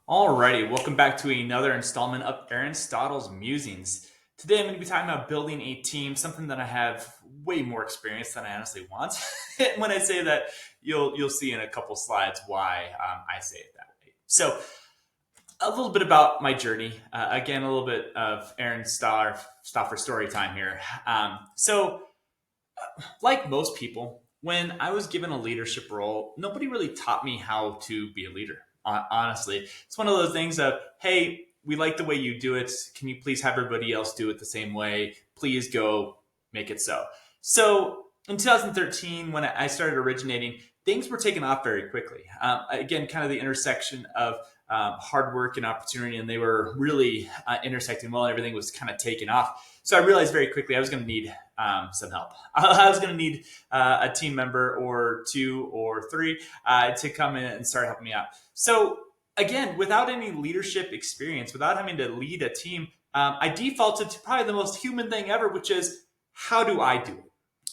Alrighty, welcome back to another installment of Aristotle's Musings. Today I'm going to be talking about building a team, something that I have way more experience than I honestly want. And when I say that, you'll see in a couple slides why I say it that way. So, a little bit about my journey. Again, a little bit of Aaron Staufer story time here. Like most people, when I was given a leadership role, nobody really taught me how to be a leader. Honestly, it's one of those things of, hey, we like the way you do it. Can you please have everybody else do it the same way? Please go make it so. So in 2013, when I started originating, things were taken off very quickly. Again, kind of the intersection of hard work and opportunity, and they were really intersecting well, and everything was kind of taken off. So I realized very quickly I was going to need some help. I was going to need a team member or two or three to come in and start helping me out. So again, without any leadership experience, without having to lead a team, I defaulted to probably the most human thing ever, which is how do I do it?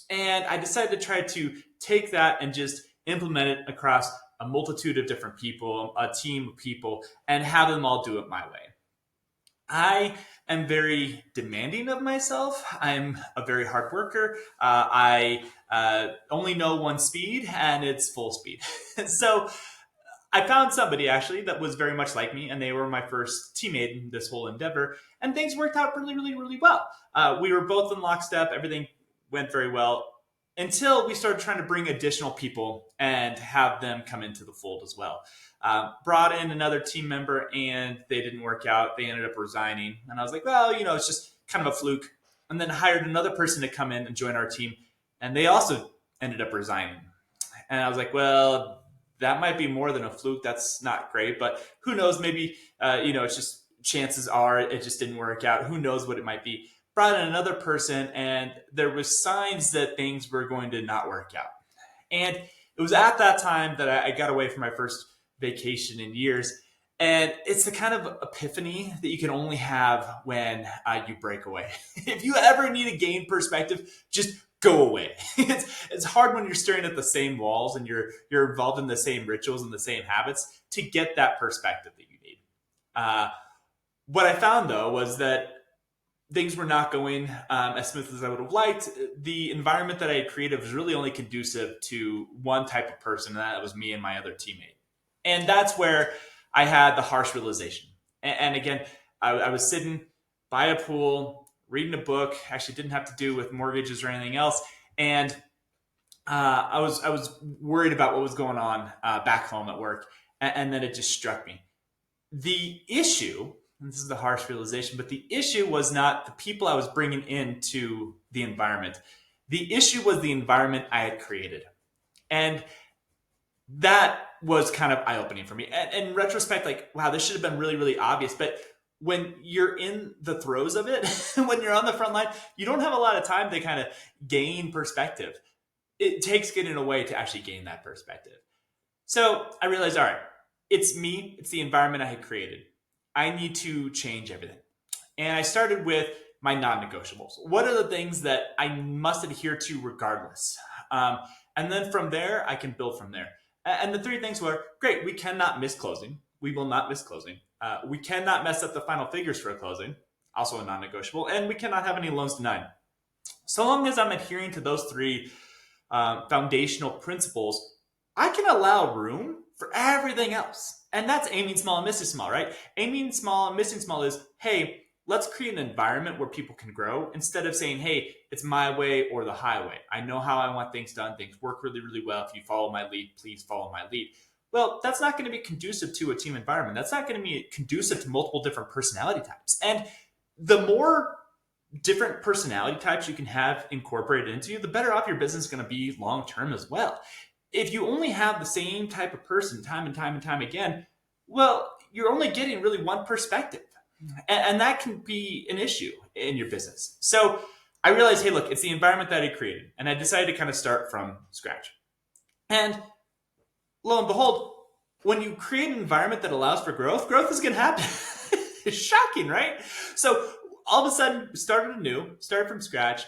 And I decided to try to take that and just implement it across a multitude of different people, a team of people, and have them all do it my way. I am very demanding of myself. I'm a very hard worker. I only know one speed, and it's full speed. So I found somebody actually that was very much like me, and they were my first teammate in this whole endeavor. And things worked out really, really, really well. We were both in lockstep. Everything went very well until we started trying to bring additional people and have them come into the fold as well. Brought in another team member and they didn't work out. They ended up resigning. And I was like, well, it's just kind of a fluke. And then hired another person to come in and join our team. And they also ended up resigning. And I was like, well, that might be more than a fluke. That's not great. But who knows? Maybe, it's just chances are it just didn't work out. Who knows what it might be? Brought in another person and there was signs that things were going to not work out. And it was at that time that I got away from my first vacation in years. And it's the kind of epiphany that you can only have when you break away. If you ever need to gain perspective, just go away. It's hard when you're staring at the same walls and you're involved in the same rituals and the same habits to get that perspective that you need. Uh, what I found though was that things were not going as smooth as I would have liked. The environment that I had created was really only conducive to one type of person, and that was me and my other teammate. And that's where I had the harsh realization. And again, I was sitting by a pool, reading a book. Actually, didn't have to do with mortgages or anything else. And I was worried about what was going on back home at work, and then it just struck me. The issue, and this is the harsh realization, but the issue was not the people I was bringing into the environment. The issue was the environment I had created. And that was kind of eye opening for me. And in retrospect, like, wow, this should have been really, really obvious. But when you're in the throes of it, when you're on the front line, you don't have a lot of time to kind of gain perspective. It takes getting away to actually gain that perspective. So I realized, all right, it's me, it's the environment I had created. I need to change everything. And I started with my non negotiables. What are the things that I must adhere to regardless? And then from there, I can build from there. And the three things were great, we cannot miss closing. We will not miss closing. We cannot mess up the final figures for a closing, also a non negotiable. And we cannot have any loans denied. So long as I'm adhering to those three foundational principles, I can allow room for everything else. And that's aiming small and missing small, right? Aiming small and missing small is, hey, let's create an environment where people can grow instead of saying, hey, it's my way or the highway. I know how I want things done. Things work really, really well. If you follow my lead, please follow my lead. Well, that's not going to be conducive to a team environment. That's not going to be conducive to multiple different personality types. And the more different personality types you can have incorporated into you, the better off your business is going to be long term as well. If you only have the same type of person time and time and time again, well, you're only getting really one perspective. And that can be an issue in your business. So I realized, hey, look, it's the environment that I created. And I decided to kind of start from scratch. And lo and behold, when you create an environment that allows for growth, growth is going to happen. It's shocking, right? So all of a sudden, started anew, started from scratch.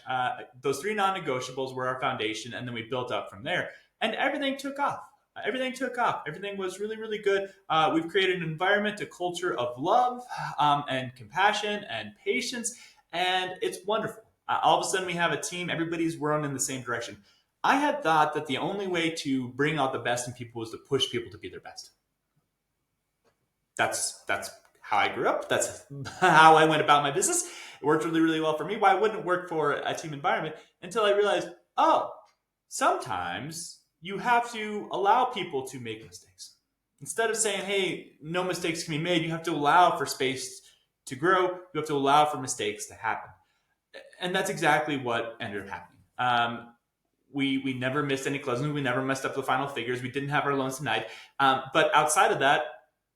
Those three non-negotiables were our foundation, and then we built up from there. And everything took off. Everything took off. Everything was really, really good. We've created an environment, a culture of love and compassion and patience, and it's wonderful. All of a sudden, we have a team. Everybody's rowing in the same direction. I had thought that the only way to bring out the best in people was to push people to be their best. That's how I grew up. That's how I went about my business. It worked really, really well for me. Why wouldn't it work for a team environment? Until I realized, oh, sometimes you have to allow people to make mistakes. Instead of saying, hey, no mistakes can be made, you have to allow for space to grow. You have to allow for mistakes to happen. And that's exactly what ended up happening. We never missed any closings. We never messed up the final figures. We didn't have our loans denied. But outside of that,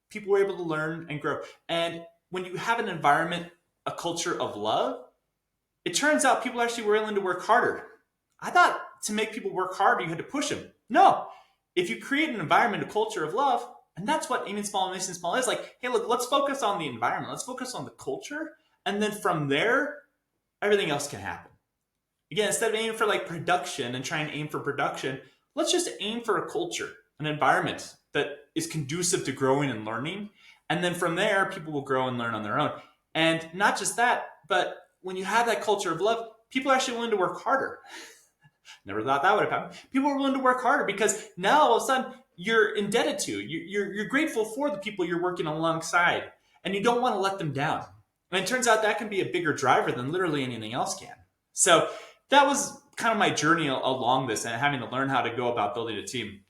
people were able to learn and grow. And when you have an environment, a culture of love, it turns out people actually were willing to work harder. I thought to make people work harder, you had to push them. No. If you create an environment, a culture of love, and that's what aiming small and missing small is, like, hey, look, let's focus on the environment. Let's focus on the culture. And then from there, everything else can happen. Again, instead of aiming for like production and trying to aim for production, let's just aim for a culture, an environment that is conducive to growing and learning. And then from there, people will grow and learn on their own. And not just that, but when you have that culture of love, people are actually willing to work harder. Never thought that would have happened. People are willing to work harder because now all of a sudden you're indebted to, you're grateful for the people you're working alongside, and you don't want to let them down. And it turns out that can be a bigger driver than literally anything else can. So that was kind of my journey along this and having to learn how to go about building a team.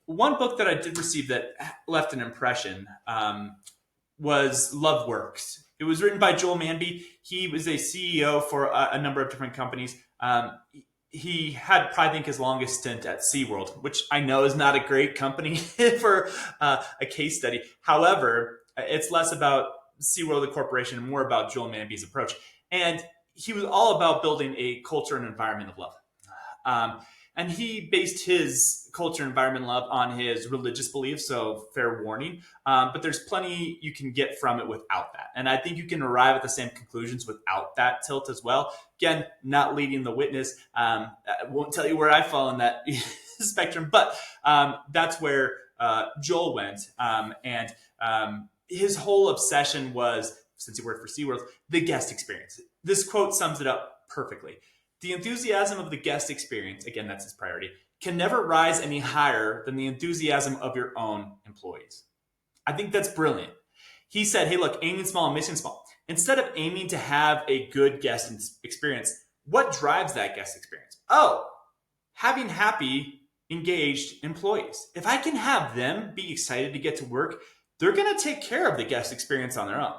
One book that I did receive that left an impression was Love Works. It was written by Joel Manby. He was a CEO for a number of different companies. He had probably, I think, his longest stint at SeaWorld, which I know is not a great company for a case study. However, it's less about SeaWorld, the corporation, and more about Joel Manby's approach. And he was all about building a culture and environment of love. And he based his culture and environment of love on his religious beliefs, so fair warning. But there's plenty you can get from it without that. And I think you can arrive at the same conclusions without that tilt as well. Again, not leading the witness. I won't tell you where I fall in that spectrum, but that's where Joel went. And his whole obsession was, since he worked for SeaWorld, the guest experience. This quote sums it up perfectly. The enthusiasm of the guest experience, again, that's his priority, can never rise any higher than the enthusiasm of your own employees. I think that's brilliant. He said, hey, look, aiming small and missing small. Instead of aiming to have a good guest experience, what drives that guest experience? Oh, having happy, engaged employees. If I can have them be excited to get to work, they're going to take care of the guest experience on their own.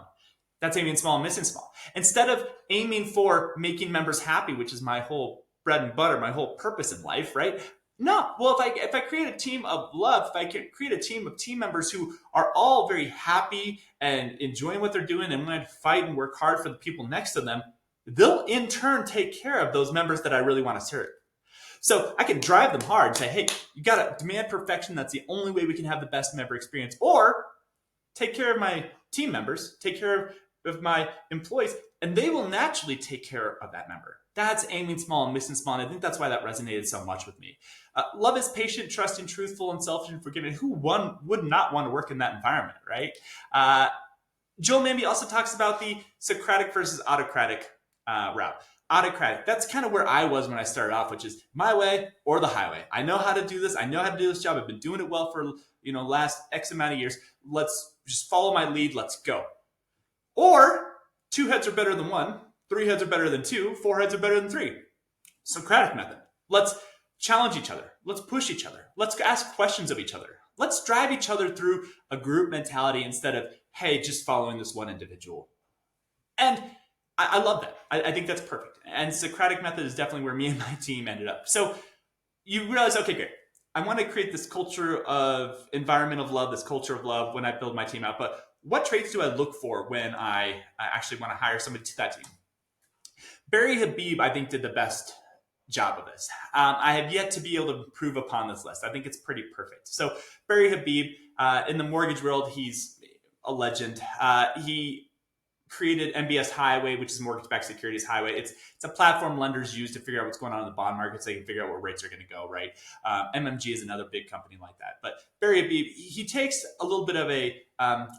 That's aiming small and missing small. Instead of aiming for making members happy, which is my whole bread and butter, my whole purpose in life, right? No. Well, if I create a team of love, if I can create a team of team members who are all very happy and enjoying what they're doing and want to fight and work hard for the people next to them, they'll in turn take care of those members that I really want to serve. So I can drive them hard and say, hey, you got to demand perfection. That's the only way we can have the best member experience. Or take care of my team members, take care of my employees, and they will naturally take care of that member. That's aiming small and missing small. And I think that's why that resonated so much with me. Love is patient, trusting, truthful, and selfish and forgiving. Who would not want to work in that environment, right? Joel Manby also talks about the Socratic versus autocratic route. Autocratic, that's kind of where I was when I started off, which is my way or the highway. I know how to do this. I know how to do this job. I've been doing it well for last X amount of years. Let's just follow my lead. Let's go. Or 2 heads are better than 1, 3 heads are better than 2, 4 heads are better than 3. Socratic method. Let's challenge each other. Let's push each other. Let's ask questions of each other. Let's drive each other through a group mentality instead of, hey, just following this one individual. And I love that. I think that's perfect. And Socratic method is definitely where me and my team ended up. So you realize, okay, great. I want to create this culture of environment of love, this culture of love when I build my team out. But what traits do I look for when I actually want to hire somebody to that team? Barry Habib, I think, did the best job of this. I have yet to be able to improve upon this list. I think it's pretty perfect. So Barry Habib, in the mortgage world, he's a legend. He created MBS Highway, which is mortgage-backed securities highway. It's a platform lenders use to figure out what's going on in the bond market, so they can figure out where rates are going to go. Right. MMG is another big company like that. But Barry Habib, he takes a little bit of a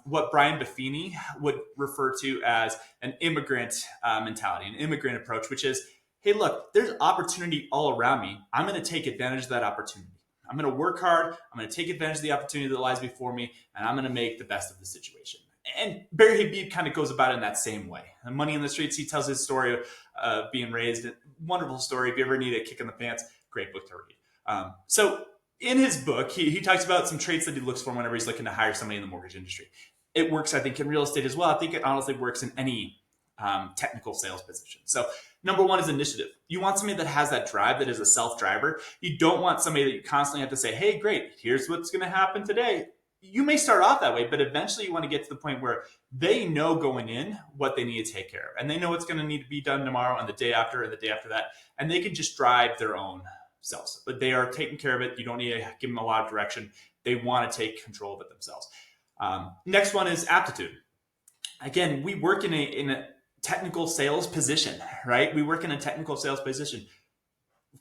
what Brian Buffini would refer to as an immigrant mentality, an immigrant approach, which is, hey, look, there's opportunity all around me. I'm going to take advantage of that opportunity. I'm going to work hard. I'm going to take advantage of the opportunity that lies before me, and I'm going to make the best of the situation. And Barry Habib kind of goes about it in that same way. And Money in the Streets, he tells his story of being raised. Wonderful story. If you ever need a kick in the pants, great book to read. So in his book, he talks about some traits that he looks for whenever he's looking to hire somebody in the mortgage industry. It works, I think, in real estate as well. I think it honestly works in any technical sales position. So number one is initiative. You want somebody that has that drive, that is a self-driver. You don't want somebody that you constantly have to say, hey, great, here's what's going to happen today. You may start off that way, but eventually you want to get to the point where they know going in what they need to take care of. And they know what's going to need to be done tomorrow and the day after and the day after that. And they can just drive their own selves. But they are taking care of it. You don't need to give them a lot of direction. They want to take control of it themselves. Next one is aptitude. Again, we work in a technical sales position, right? We work in a technical sales position.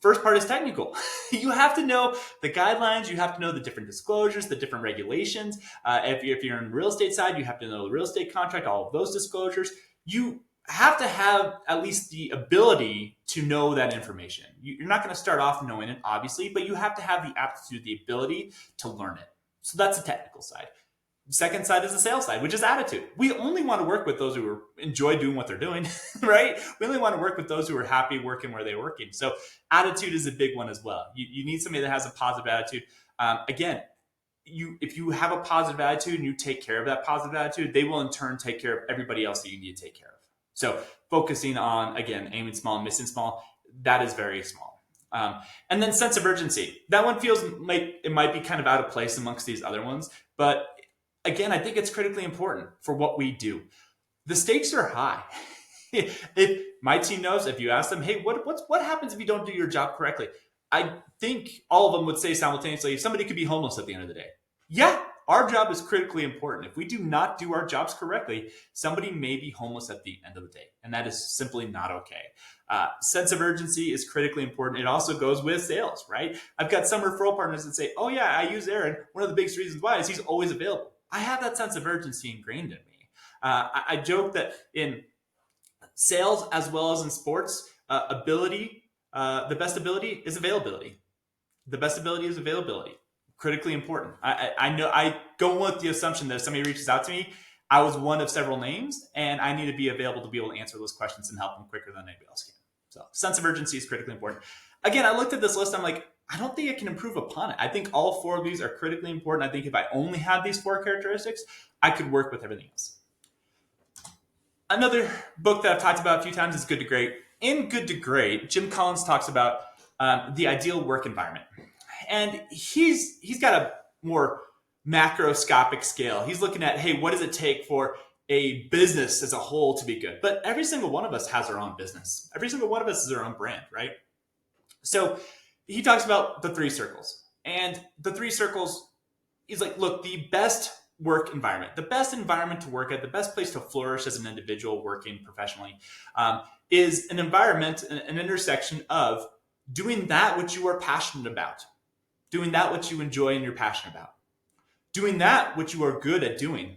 First part is technical. You have to know the guidelines. You have to know the different disclosures, the different regulations. If you're in the real estate side, you have to know the real estate contract, all of those disclosures. You have to have at least the ability to know that information. You're not going to start off knowing it, obviously, but you have to have the aptitude, the ability to learn it. So that's the technical side. Second side is the sales side, which is attitude. We only want to work with those who enjoy doing what they're doing, right? We only want to work with those who are happy working where they're working. So attitude is a big one as well. You need somebody that has a positive attitude. Again, if you have a positive attitude and you take care of that positive attitude, they will in turn take care of everybody else that you need to take care of. So focusing on, again, aiming small and missing small, that is very small. And then sense of urgency. That one feels like it might be kind of out of place amongst these other ones, but again, I think it's critically important for what we do. The stakes are high. If my team knows, if you ask them, hey, what happens if you don't do your job correctly? I think all of them would say simultaneously, somebody could be homeless at the end of the day. Yeah, our job is critically important. If we do not do our jobs correctly, somebody may be homeless at the end of the day. And that is simply not okay. Sense of urgency is critically important. It also goes with sales, right? I've got some referral partners that say, oh yeah, I use Aaron. One of the biggest reasons why is he's always available. I have that sense of urgency ingrained in me. I joke that in sales as well as in sports, the best ability is availability. The best ability is availability. Critically important. I know I go with the assumption that if somebody reaches out to me, I was one of several names, and I need to be available to be able to answer those questions and help them quicker than anybody else can. So sense of urgency is critically important. Again, I looked at this list. I'm like, I don't think I can improve upon it. I think all four of these are critically important. I think if I only had these four characteristics, I could work with everything else. Another book that I've talked about a few times is Good to Great. In Good to Great, Jim Collins talks about the ideal work environment. And he's got a more macroscopic scale. He's looking at, hey, what does it take for a business as a whole to be good? But every single one of us has our own business. Every single one of us is our own brand, right? So he talks about the three circles. And the three circles, he's like, look, the best work environment, the best environment to work at, the best place to flourish as an individual working professionally is an environment, an intersection of doing that which you are passionate about, doing that which you enjoy and you're passionate about, doing that which you are good at doing.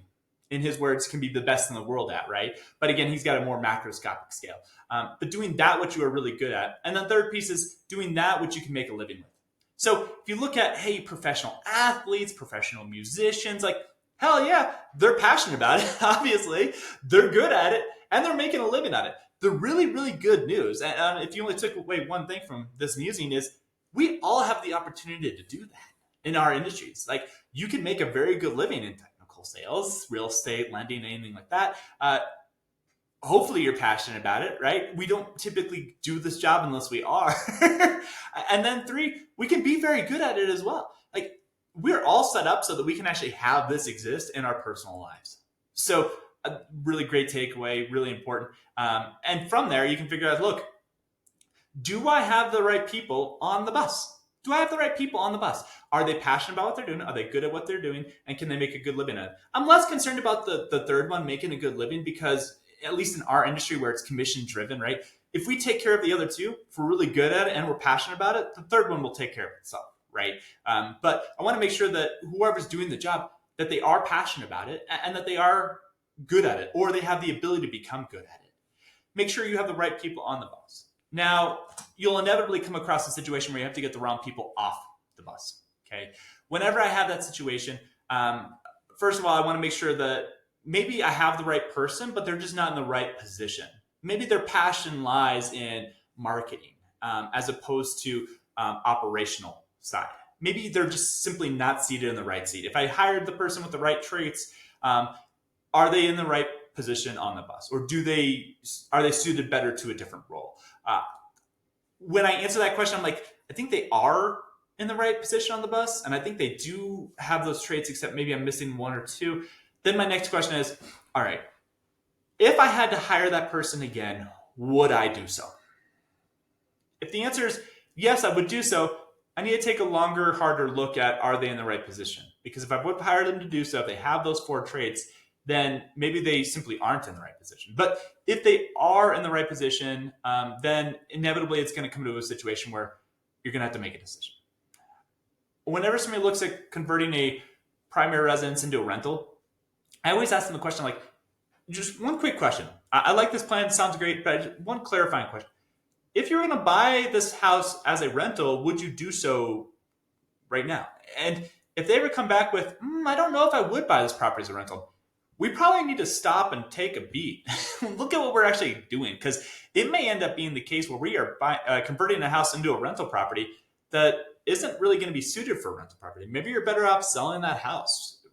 In his words, can be the best in the world at, right? But again, he's got a more macroscopic scale. But doing that which you are really good at. And the third piece is doing that which you can make a living with. So if you look at, hey, professional athletes, professional musicians, like, hell yeah, they're passionate about it, obviously. They're good at it, and they're making a living at it. The really, really good news, and if you only took away one thing from this musing, is we all have the opportunity to do that in our industries. Like, you can make a very good living in technical sales, real estate, lending, anything like that. Hopefully you're passionate about it, right? We don't typically do this job unless we are. And then three, we can be very good at it as well. Like, we're all set up so that we can actually have this exist in our personal lives. So a really great takeaway, really important. And from there, you can figure out, look, do I have the right people on the bus? Do I have the right people on the bus? Are they passionate about what they're doing? Are they good at what they're doing? And can they make a good living at it? I'm less concerned about the third one, making a good living, because at least in our industry where it's commission driven, right? If we take care of the other two, if we're really good at it and we're passionate about it, the third one will take care of itself, right? But I want to make sure that whoever's doing the job, that they are passionate about it and that they are good at it, or they have the ability to become good at it. Make sure you have the right people on the bus. Now, you'll inevitably come across a situation where you have to get the wrong people off the bus, okay? Whenever I have that situation, first of all, I want to make sure that maybe I have the right person, but they're just not in the right position. Maybe their passion lies in marketing as opposed to operational side. Maybe they're just simply not seated in the right seat. If I hired the person with the right traits, are they in the right position on the bus, or are they suited better to a different role? When I answer that question, I'm like, I think they are in the right position on the bus, and I think they do have those traits, except maybe I'm missing one or two. Then my next question is, all right, if I had to hire that person again, would I do so? If the answer is yes, I would do so, I need to take a longer, harder look at, are they in the right position? Because if I would hire them to do so, if they have those 4 traits, then maybe they simply aren't in the right position. But if they are in the right position, then inevitably it's going to come to a situation where you're going to have to make a decision. Whenever somebody looks at converting a primary residence into a rental, I always ask them the question, like, just one quick question. I like this plan, sounds great, but one clarifying question. If you're going to buy this house as a rental, would you do so right now? And if they ever come back with, I don't know if I would buy this property as a rental, we probably need to stop and take a beat. Look at what we're actually doing, because it may end up being the case where we are converting a house into a rental property that isn't really going to be suited for a rental property. Maybe you're better off selling that house,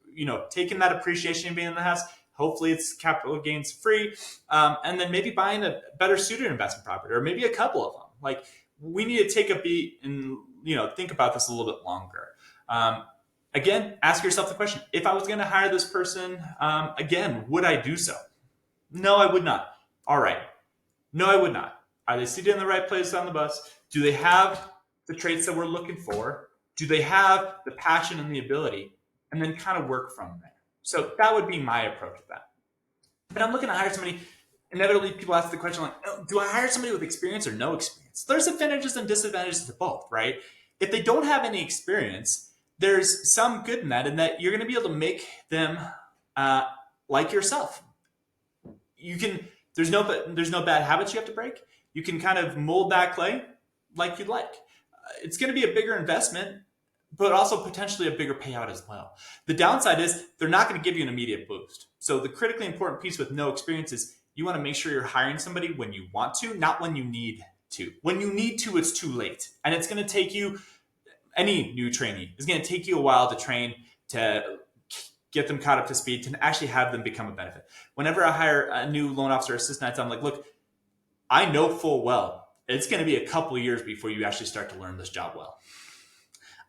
taking that appreciation and being in the house. Hopefully it's capital gains free. And then maybe buying a better suited investment property, or maybe a couple of them. Like, we need to take a beat and, think about this a little bit longer. Again, ask yourself the question, if I was going to hire this person, again, would I do so? No, I would not. All right. No, I would not. Are they seated in the right place on the bus? Do they have the traits that we're looking for? Do they have the passion and the ability? And then kind of work from there. So that would be my approach to that. But I'm looking to hire somebody. Inevitably, people ask the question, like, do I hire somebody with experience or no experience? There's advantages and disadvantages to both, right? If they don't have any experience, there's some good in that you're going to be able to make them like yourself. There's no bad habits you have to break. You can kind of mold that clay like you'd like. It's going to be a bigger investment, but also potentially a bigger payout as well. The downside is they're not going to give you an immediate boost. So the critically important piece with no experience is you want to make sure you're hiring somebody when you want to, not when you need to. When you need to, it's too late. And it's going to take you, any new trainee, it's going to take you a while to train, to get them caught up to speed, to actually have them become a benefit. Whenever I hire a new loan officer assistant, I tell them, like, look, I know full well it's going to be a couple of years before you actually start to learn this job well.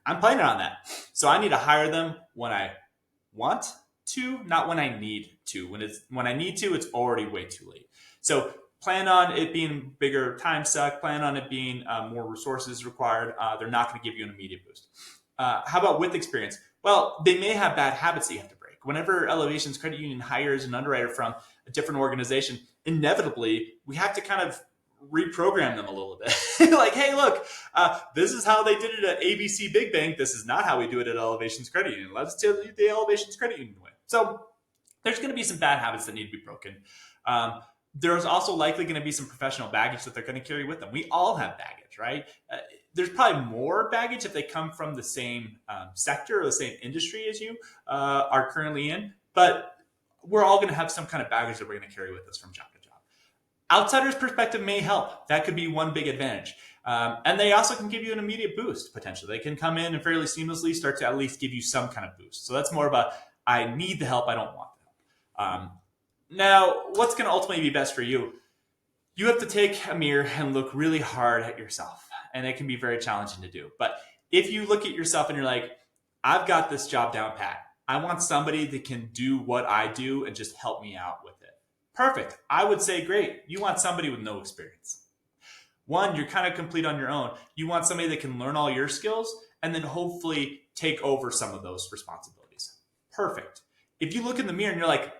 I'm planning on that. So I need to hire them when I want to, not when I need to. When I need to, it's already way too late. So plan on it being bigger time suck. Plan on it being more resources required. They're not going to give you an immediate boost. How about with experience? Well, they may have bad habits that you have to break. Whenever Elevations Credit Union hires an underwriter from a different organization, inevitably we have to kind of reprogram them a little bit. Like, hey, look, this is how they did it at ABC Big Bank. This is not how we do it at Elevations Credit Union. Let's do the Elevations Credit Union way. So there's going to be some bad habits that need to be broken. There's also likely going to be some professional baggage that they're going to carry with them. We all have baggage, right? There's probably more baggage if they come from the same sector or the same industry as you are currently in. But we're all going to have some kind of baggage that we're going to carry with us from job to job. Outsider's perspective may help. That could be one big advantage. And they also can give you an immediate boost, potentially. They can come in and fairly seamlessly start to at least give you some kind of boost. So that's more of a, I need the help, I don't want the help. Now, what's going to ultimately be best for you? You have to take a mirror and look really hard at yourself. And it can be very challenging to do. But if you look at yourself and you're like, I've got this job down pat. I want somebody that can do what I do and just help me out with it. Perfect. I would say, great. You want somebody with no experience. One, you're kind of complete on your own. You want somebody that can learn all your skills and then hopefully take over some of those responsibilities. Perfect. If you look in the mirror and you're like,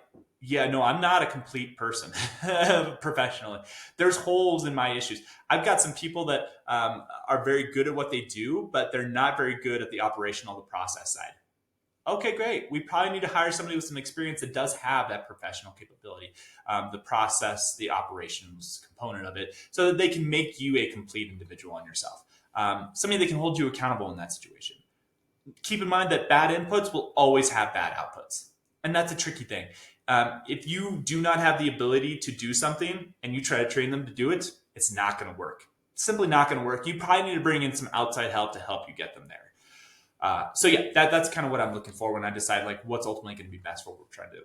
Yeah, no, I'm not a complete person professionally. There's holes in my issues. I've got some people that are very good at what they do, but they're not very good at the operational, the process side. Okay, great. We probably need to hire somebody with some experience that does have that professional capability, the process, the operations component of it, so that they can make you a complete individual on yourself. Somebody that can hold you accountable in that situation. Keep in mind that bad inputs will always have bad outputs. And that's a tricky thing. If you do not have the ability to do something and you try to train them to do it, it's not going to work. It's simply not going to work. You probably need to bring in some outside help to help you get them there. So yeah, that's kind of what I'm looking for when I decide like what's ultimately going to be best for what we're trying to do.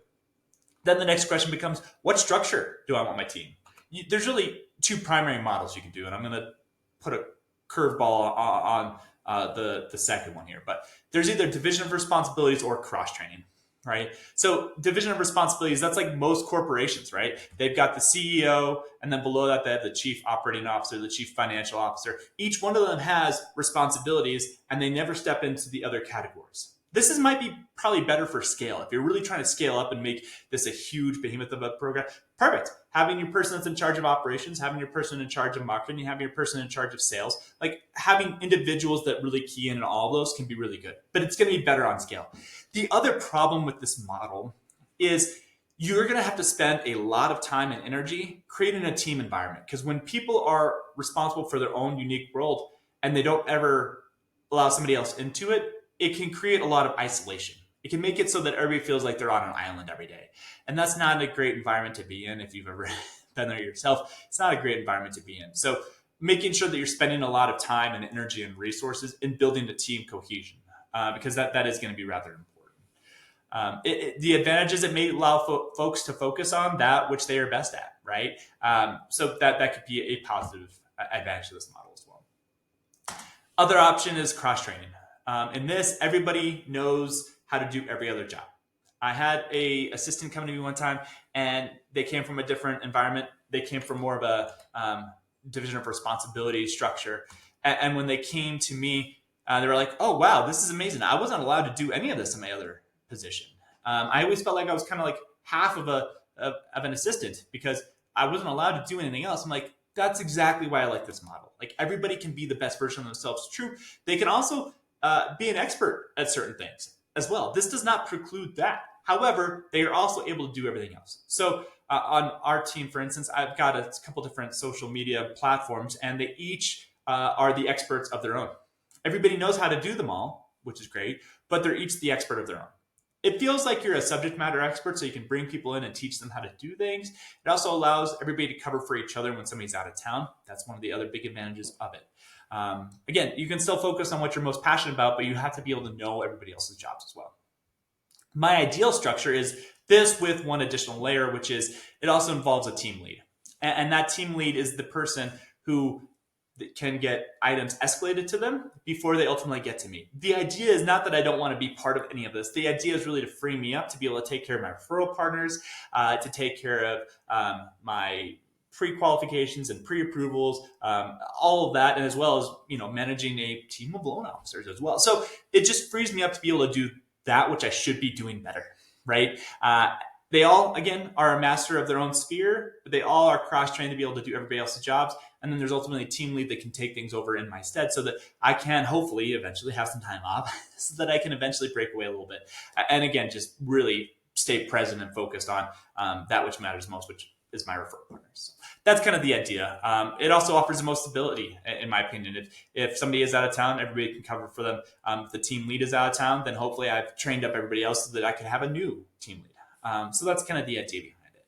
Then the next question becomes, what structure do I want my team? There's really two primary models you can do, and I'm going to put a curveball on the second one here. But there's either division of responsibilities or cross training, right? So division of responsibilities, that's like most corporations, right? They've got the CEO, and then below that they have the chief operating officer, the chief financial officer. Each one of them has responsibilities, and they never step into the other categories. Might be probably better for scale. If you're really trying to scale up and make this a huge behemoth of a program, perfect. Having your person that's in charge of operations, having your person in charge of marketing, having your person in charge of sales, like having individuals that really key in on all of those can be really good, but it's going to be better on scale. The other problem with this model is you're going to have to spend a lot of time and energy creating a team environment, because when people are responsible for their own unique world and they don't ever allow somebody else into it, it can create a lot of isolation. It can make it so that everybody feels like they're on an island every day. And that's not a great environment to be in. If you've ever been there yourself, it's not a great environment to be in. So making sure that you're spending a lot of time and energy and resources in building the team cohesion, because that is going to be rather important. The advantages, it may allow folks to focus on that which they are best at, right? So that could be a positive advantage of this model as well. Other option is cross-training. In this, everybody knows how to do every other job. I had a assistant come to me one time, and they came from a different environment. They came from more of a division of responsibility structure. And when they came to me, they were like, "Oh, wow, this is amazing. I wasn't allowed to do any of this in my other position." I always felt like I was kind of like half of an assistant because I wasn't allowed to do anything else. I'm like, that's exactly why I like this model. Like everybody can be the best version of themselves. True. They can also be an expert at certain things as well. This does not preclude that. However, they are also able to do everything else. So on our team, for instance, I've got a couple different social media platforms, and they each are the experts of their own. Everybody knows how to do them all, which is great, but they're each the expert of their own. It feels like you're a subject matter expert, so you can bring people in and teach them how to do things. It also allows everybody to cover for each other when somebody's out of town. That's one of the other big advantages of it. Again, you can still focus on what you're most passionate about, but you have to be able to know everybody else's jobs as well. My ideal structure is this with one additional layer, which is it also involves a team lead. And that team lead is the person who can get items escalated to them before they ultimately get to me. The idea is not that I don't want to be part of any of this. The idea is really to free me up to be able to take care of my referral partners, to take care of my pre-qualifications and pre-approvals, all of that, and as well as managing a team of loan officers as well. So it just frees me up to be able to do that which I should be doing better, right? They all, again, are a master of their own sphere, but they all are cross-trained to be able to do everybody else's jobs. And then there's ultimately a team lead that can take things over in my stead so that I can hopefully eventually have some time off so that I can eventually break away a little bit. And again, just really stay present and focused on that which matters most, which is my referral partners. So that's kind of the idea. It also offers the most stability, in my opinion. If somebody is out of town, everybody can cover for them. If the team lead is out of town, then hopefully I've trained up everybody else so that I can have a new team lead. So that's kind of the idea behind it.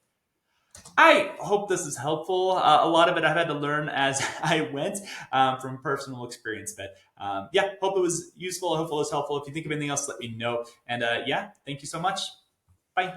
I hope this is helpful. A lot of it I've had to learn as I went from personal experience. But yeah, hope it was useful. Hope it was helpful. If you think of anything else, let me know. And yeah, thank you so much. Bye.